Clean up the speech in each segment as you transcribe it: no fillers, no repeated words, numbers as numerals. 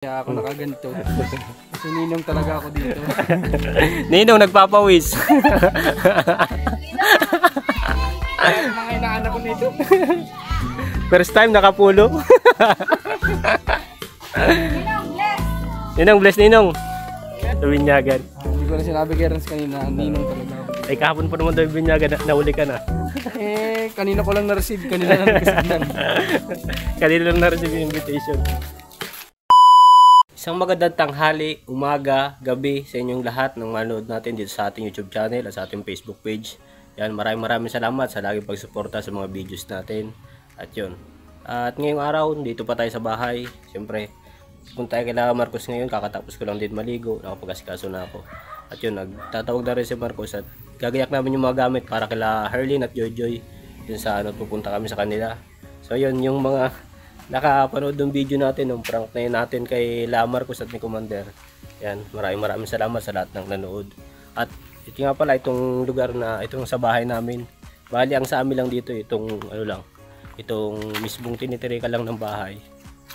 Kaya ako nakaganito. Kasi ninong talaga ako dito. Ninong nagpapawis. Mga inaanak ko nito. First time nakapulo. Ninong bless Ninong. Binyagan. Hindi ko na sinabi kay Rans kanina, ninong talaga ako. Ay kahapon pa naman daw binyagan, nauli ka na. Kanina ko lang na-receive, kanina lang nag-receive. Kanina lang na-receive yung invitation. Isang magandang tanghali, umaga, gabi sa inyong lahat ng manood natin dito sa ating YouTube channel at sa ating Facebook page. Yan, maraming salamat sa laging pagsuporta sa mga videos natin. At yun. At ngayong araw, dito pa tayo sa bahay. Siyempre, punta tayo kay Marcos ngayon, kakatapos ko lang din maligo, nakapag-asikaso na ako. At yun, nagtatawag na rin si Marcos at gagayak namin yung mga gamit para kila Herlin at Joy. Yun sa ano, pupunta kami sa kanila. So yun, yung mga nakapanood ng video natin, ng prank na yun natin kay Marcos at ni Commander. Yan, maraming salamat sa lahat ng nanood. At ito nga pala, itong lugar na, itong sa bahay namin. Bali, ang sa amin lang dito, itong ano lang, itong mismong tinitirika lang ng bahay.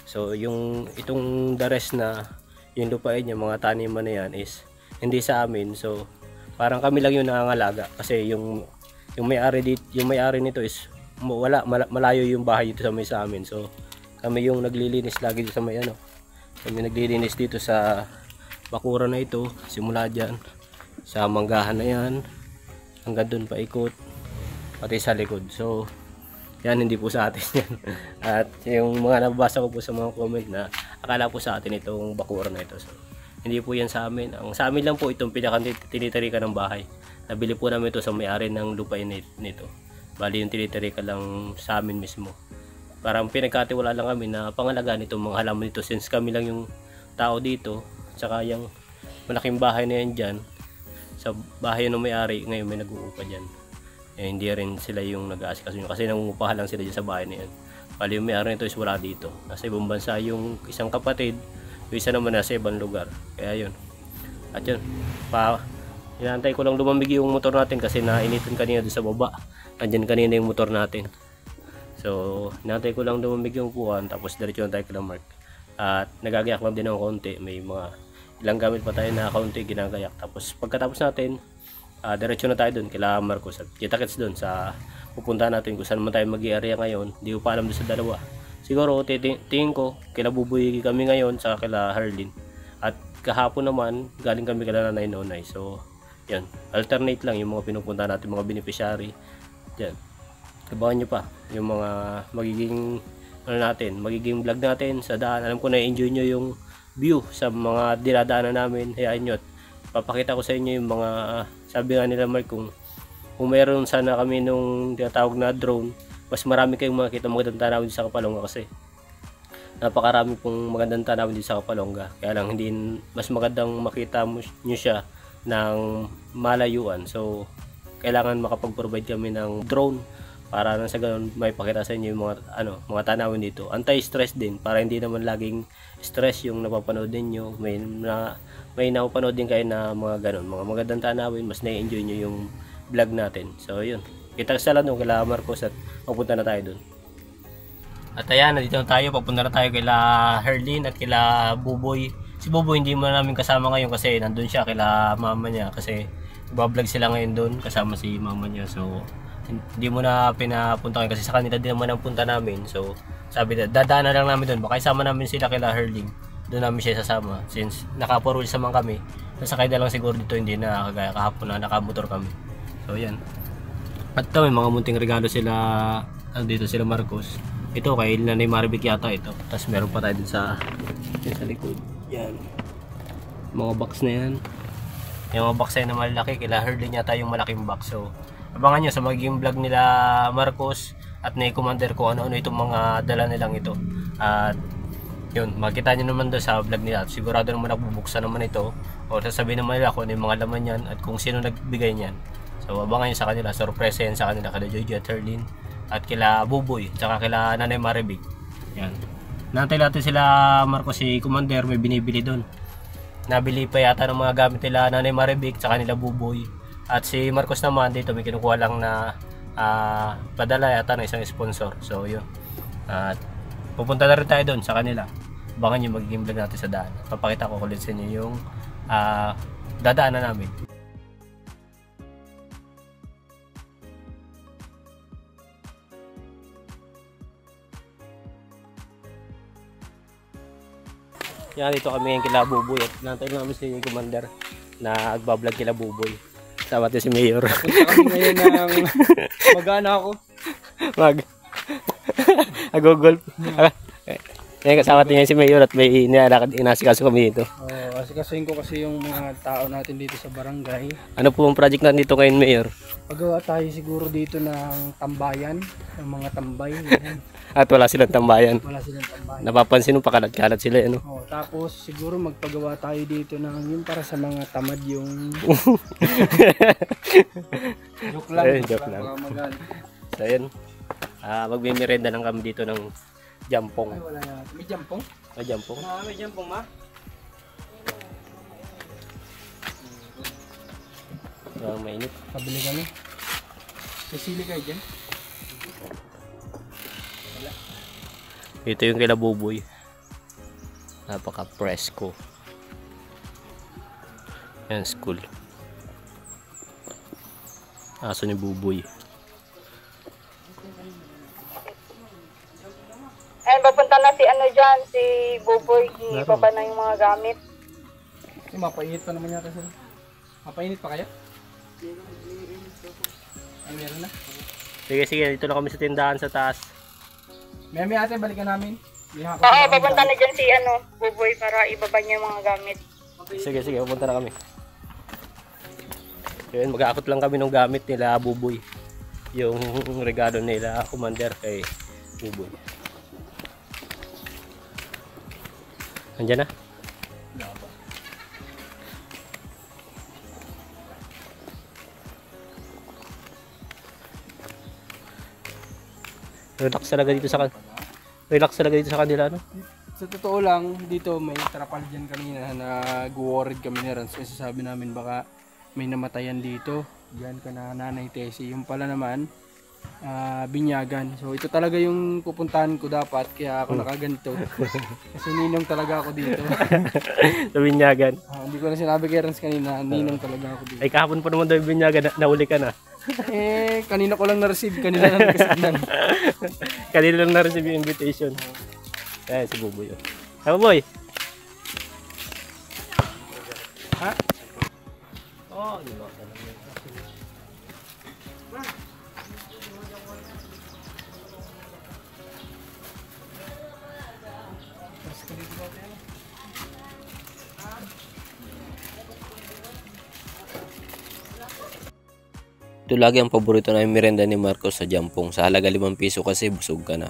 So, itong the rest na, yung lupain niya, mga taniman na yan is hindi sa amin. So, parang kami lang yung nangangalaga. Kasi yung may-ari nito is malayo yung bahay dito sa amin. So, kami yung naglilinis lagi dito sa may ano. Kami naglilinis dito sa bakuran na ito, simula diyan sa manggahan na yan hanggang doon paikot pati sa likod. So yan, hindi po sa atin yan. At yung mga nababasa ko po sa mga comment na akala po sa atin itong bakuran na ito. So hindi po yan sa amin. Ang sa amin lang po itong tinitirikan ng bahay. Nabili po namin ito sa may-ari ng lupain nito. Bali yung tinitirikan lang sa amin mismo. Parang pinagkatiwala lang kami na pangalagaan itong mga halaman dito since kami lang yung tao dito. Tsaka yung malaking bahay na yan dyan, sa bahay ng may-ari, ngayon may nag-uupa dyan. Hindi rin sila yung nag-aasikaso nyo kasi nangungupahan lang sila dyan sa bahay na yan. Bali yung may-ari nito is wala dito. Nasa ibang bansa yung isang kapatid, yung isa naman nasa ibang lugar. Kaya yun. At yun, hinantay ko lang lumamig yung motor natin kasi nainitin kanina doon sa baba. Andyan kanina yung motor natin. So, hinantay ko lang lumamig yung upuan, tapos diretso na tayo kila Mark. At nagagayak lang din ako konti, may mga ilang gamit pa tayo na konti ginagayak. Tapos pagkatapos natin, diretso na tayo doon kila Marcos at kita-kits doon sa pupunta natin kung saan man tayo mag-i-area ngayon. Hindi ko pa alam doon sa dalawa. Siguro tingin ko kila Buboy kami ngayon sa kila Herlin. At kahapon naman galing kami kila Nanay Nonay. So, yan, alternate lang yung mga pinupunta natin, mga beneficiary. Yan. Abangan nyo pa yung mga magiging magiging vlog natin sa daan. Alam ko na enjoy nyo yung view sa mga dinadaanan namin. Hayaan nyo at papakita ko sa inyo yung mga sabi nga nila Mark, kung mayroon sana kami nung tinatawag na drone, mas marami kayong makikita magandang tanawin sa Kapalonga kasi napakarami pong magandang tanawin dito sa Kapalonga. Kaya lang hindi mas magandang makita nyo siya ng malayuan. So kailangan makapag-provide kami ng drone para nang sa ganun may pakita sa inyo yung mga tanawin dito. Anti-stress din para hindi naman laging stress yung napapanood ninyo. May napapanood din kayo na mga ganun, mga magandang tanawin, mas na-enjoy nyo yung vlog natin. So yun, kita sa lang kila Marcos at pupunta na tayo dun. At ayan, nandito na tayo, papunta na tayo kila Herlin at kila Buboy. Si Buboy hindi mo namin kasama ngayon kasi nandun siya kila mama niya kasi iba-vlog sila ngayon dun kasama si mama niya. So hindi mo na pinapunta kasi sa kanila din naman ang punta namin. So sabi na dadaan na lang namin doon, baka isama namin sila kila Herling, doon namin siya sasama since naka-4 naman kami. Nasakay na lang siguro dito, hindi na kagaya kahapon na nakamotor kami. So yan, at ito may mga munting regalo sila dito sila Marcos. Ito kay Nanay Maribik yata ito, tapos meron pa tayo dun sa likod. Yan, mga box na yan, yung mga box na malaki kila Herling yata yung malaking box. So abangan nyo sa magiging vlog nila Marcos at ni Commander kung ano-ano itong mga dala nilang ito. At yun, makita nyo naman doon sa vlog nila. At sigurado naman nagbubuksan naman ito o sasabihin naman nila kung ano yung mga laman yan at kung sino nagbigay niyan. So abangan nyo sa kanila, surprise yan sa kanila kila Joy at Herlin at kila Buboy at saka kila Nanay Maribig. Yan, nantay natin sila Marcos, si Commander may binibili doon. Nabili pa yata ng mga gamit nila Nanay Maribig at saka nila Buboy. At si Marcos naman dito may kinukuha lang na padala yata ng isang sponsor. So yun, at pupunta na rin tayo doon sa kanila. abangan nyo magiging vlog natin sa daan. Papakita ko ulit sa inyo yung dadaanan namin. Yan, dito kami ngayon kila Buboy at nantay namin si Commander na agbablog kila Buboy. Sama natin si Mayor. Punta kami ngayon ng mag-ana ako. Agogolf. Ngayon kasama natin si Mayor at may inasikaso kami dito. Asikasuhin ko kasi yung mga tao natin dito sa barangay. Ano po ang project natin dito ngayon, Mayor? Pagawa tayo siguro dito ng tambayan, ng mga tambay. Yan. At wala silang tambayan. Wala silang tambayan. Napapansin mo pakalat-kalat sila, ano? Tapos siguro magpagawa tayo dito ng yung para sa mga tamad yung joke lang. Joke lang. So yun, magbimirenda lang kami dito ng jampong. Ay, wala na. May jampong? May jampong? May jampong ma? Mainit. Pabili kami. Sisili kayo dyan? Ito yung kila Buboy. Napaka-presko. Yan, school. Aso ni Buboy. Ayun, papunta na si ano dyan, si Buboy. Hindi pa na yung mga gamit. Mapainit pa naman yata sila. Mapainit pa kaya? Ay, meron na. Sige, dito na kami sa tindahan sa taas. May ate, balikan namin. Oo, papunta na dyan si ano, Buboy para ibaba niya yung mga gamit. Sige, pupunta na kami. Yun, mag-aakot lang kami ng gamit nila Buboy. Yung regalo nila Commander kay Buboy. Andiyan na? Relax talaga dito sa kanila, no? Sa totoo lang, dito may trapal dyan kanina na nag-worried kami ni Rans kasi sabi namin baka may namatayan dito. Diyan ka na Nanay Tessie. Yung pala naman, binyagan. So ito talaga yung pupuntahan ko dapat kaya ako nakaganto. Kasi ninong talaga ako dito. Sa binyagan. Hindi ko na sinabi kay Rans kanina, ninong talaga ako dito. Ay kahapon pa naman daw yung binyagan, nauli ka na. Kanina ko lang na-receive, kanina lang nagkasignan. Kanina lang na-receive yung invitation. Eh, si Buboy. Hey, Buboy! Ha? Oh, nilok na lang yun. Ito lagi ang paborito na yung merenda ni Marcos sa jampong. Sa halaga 5 piso kasi busog ka na.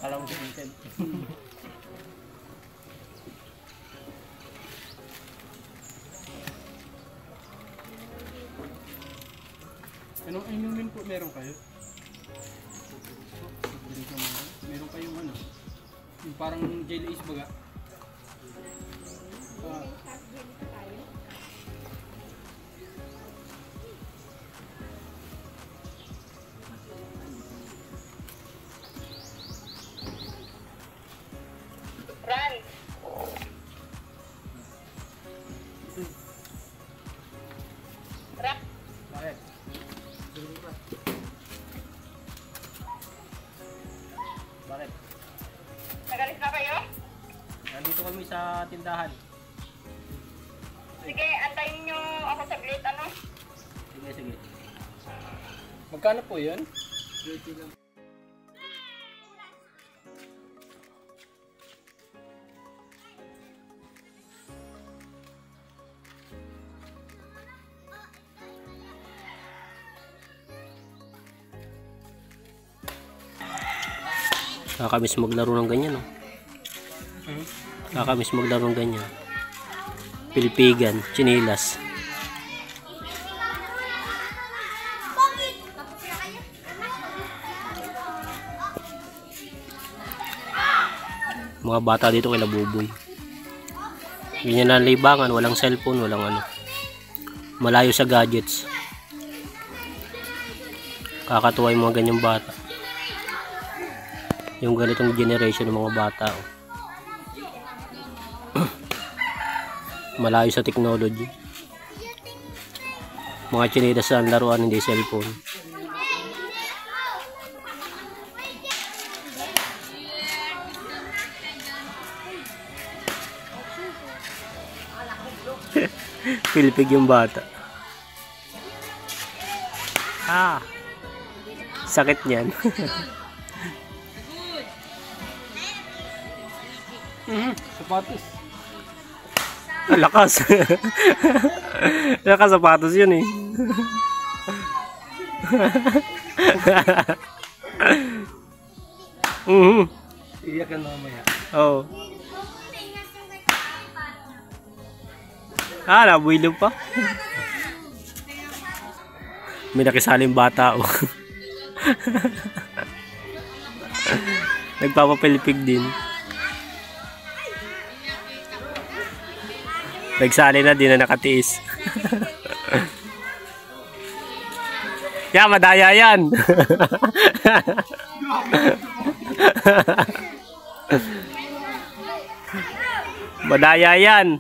Alam mo si Vincent. Anong inumin po meron kayo? Meron kayong ano? Yung parang jelly is baga. Ran! Rak! Bakit? Bakit? Nagalis na kayo? Nandito kami sa tindahan. Sige, antayin nyo ako saglit, ano? Sige. Magkano po yun? Nakakamiss maglaro ng ganyan, no? Nakakamiss maglaro ng ganyan. Pilipigan, chinilas. Mga bata dito kay Buboy. Ganyan na libangan, walang cellphone, walang ano. Malayo sa gadgets. Kakatuwa yung mga ganyang bata. Yung ganitong generation ng mga bata. Malayo sa technology. Mga chinedas sa laruan, hindi cellphone. Pilipig yung bata. Sakit niyan. Sapatos. Lakas. Lakas sapatos yun eh. Iyak ka mamaya. Oo. Nabuilo pa. May nakisaling bata oh. Nagpapapilipig din. Nagsali na, di na nakatiis. Madaya yan. Madaya yan.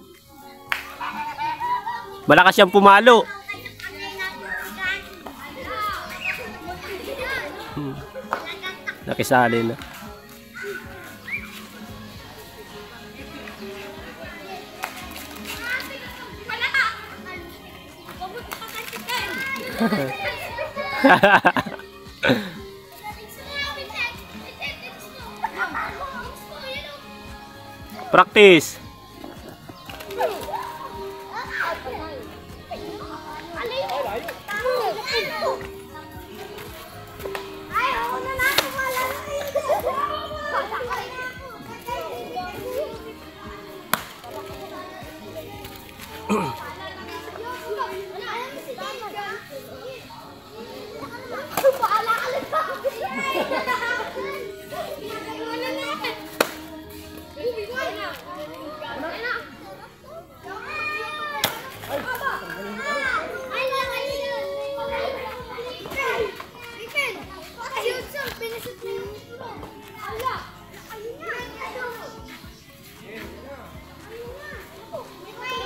Malakas siyang pumalo. Nakisali na. Practice.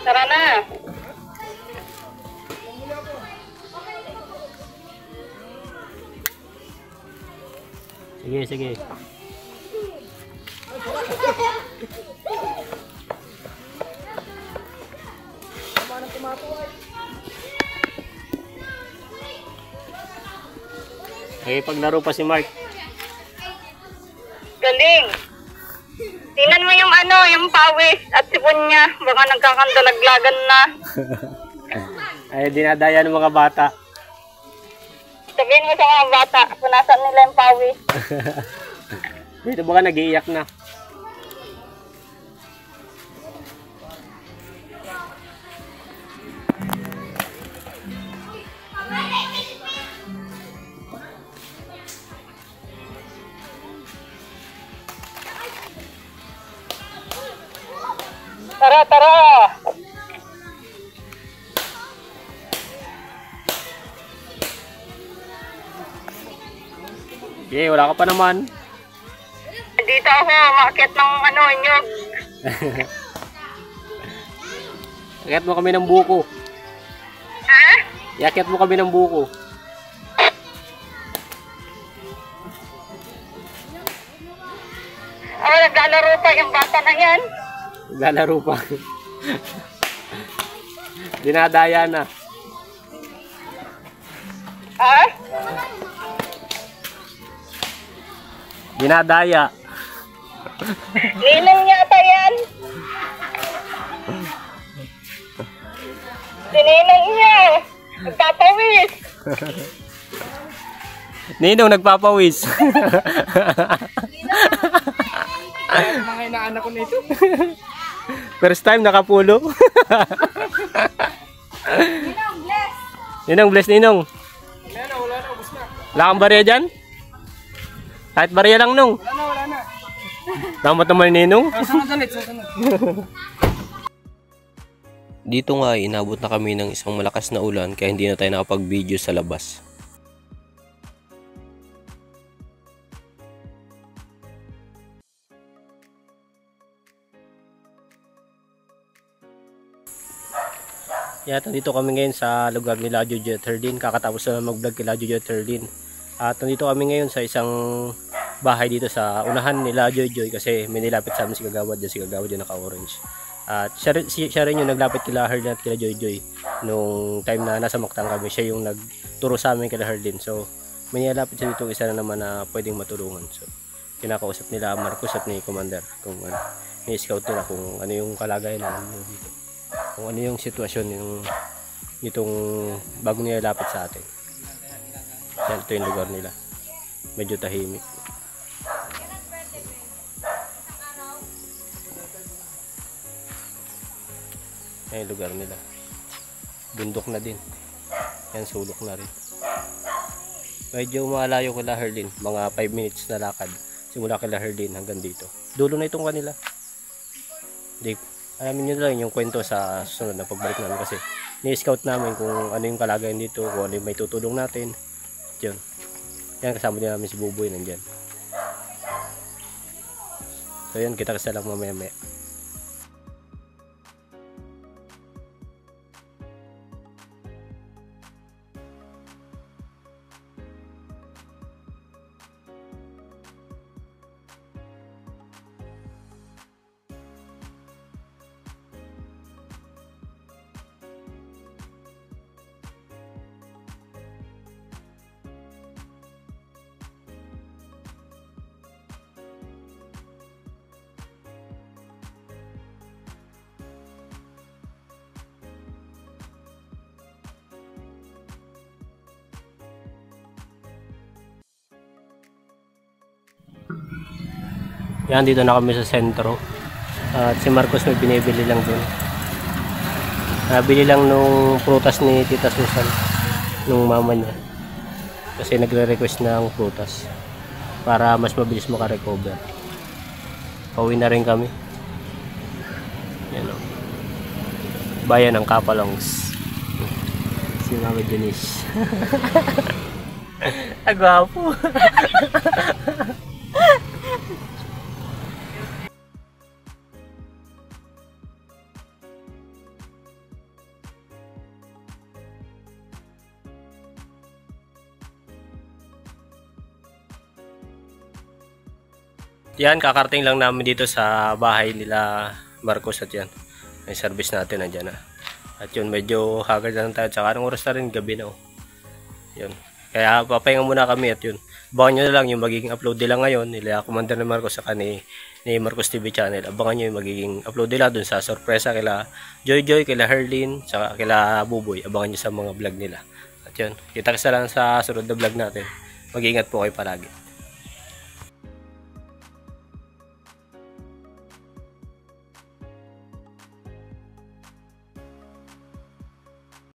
Tara na. Sige, sige. Okay, paglaro pa si Mark. Galing. Tingnan mo yung yung pawis at sipon niya. Baka nagkakandalaglagan na. Ay, dinadaya ng mga bata. Sabihin mo sa mga bata, punasan nila yung pawis. Dito baka nag-iiyak na. Tara, tara. Okay, wala ka pa naman. Dito ako, maakyat ng nyog. Iakyat mo kami ng buko. Ha? Iakyat mo kami ng buko. Naglalaro pa yung bata na yan. Naglalaro pa. Dinadaya na. Ha? Dinadaya. Ninong yata yan. Sininong niya. Nagpapawis. Ninong nagpapawis. Mga inaanak ko nito. First time nakapulo. Ninong, bless. Ninong, bless Ninong. Wala na, ubos na. Wala kang barya dyan? Kahit barya lang nung. Wala na. Damat naman Ninong. Sunod. Dito nga ay inabot na kami ng isang malakas na ulan kaya hindi na tayo nakapag-video sa labas. Yan, nandito kami ngayon sa lugar ni Jojo at Herdin. Kakatapos na mag-vlog kila Jojo at Herdin. At nandito kami ngayon sa isang bahay dito sa unahan nila Jojo kasi may nilapit sa amin si Kagawad yung naka-orange. At siya rin yung naglapit kila Herdin at kila Jojo nung time na nasa Mactan kami. Siya yung nagturo sa amin kila Herdin. So may nilapit siya dito isa na naman na pwedeng matulungan. So kinakausap nila Marcos at ni Commander kung ni-scout nila kung ano yung kalagayan ng dito. Kung ano yung sitwasyon nitong bago nilapit sa atin. Yan, ito yung lugar nila. Medyo tahimik. Yan yung lugar nila. Bundok na din. Yan, sulok na rin. Medyo malayo kila Herdin. Mga 5 minutes na lakad. Simula kila Herdin hanggang dito. Dulo na itong kanila. Alamin nyo lang yung kwento sa susunod na pagbalik namin kasi ni-scout namin kung ano yung kalagayan dito, kung ano yung may tutulong natin. Yun. Yan, kasama din namin si Buboy nandyan. So yun, kita kasi lang mamaya-maya. Yan, dito na kami sa sentro. At si Marcos may binibili lang dun. Bili lang nung prutas ni Tita Susan, nung mama niya. Kasi nagre-request ng prutas para mas mabilis makarecover. Pauwi na rin kami. Yan o. Bayan ng Kapalongs. Si Mama Janice. Agwapo. Yan, kakarating lang namin dito sa bahay nila Marcos at yan. May service natin nandiyan na. At yun, medyo haggard na lang tayo. Tsaka anong oras na rin, gabi na oh. Yun. Kaya papahinga muna kami at yun. Abangan nyo na lang yung magiging upload nila ngayon. Nila Commander ni Marcos saka ni Marcos TV channel. Abangan nyo yung magiging upload nila dun sa sorpresa kila Joy, kila Herlin, saka kila Buboy. Abangan nyo sa mga vlog nila. At yun, kita kasi lang sa sunod na vlog natin. Mag-iingat po kayo palagi.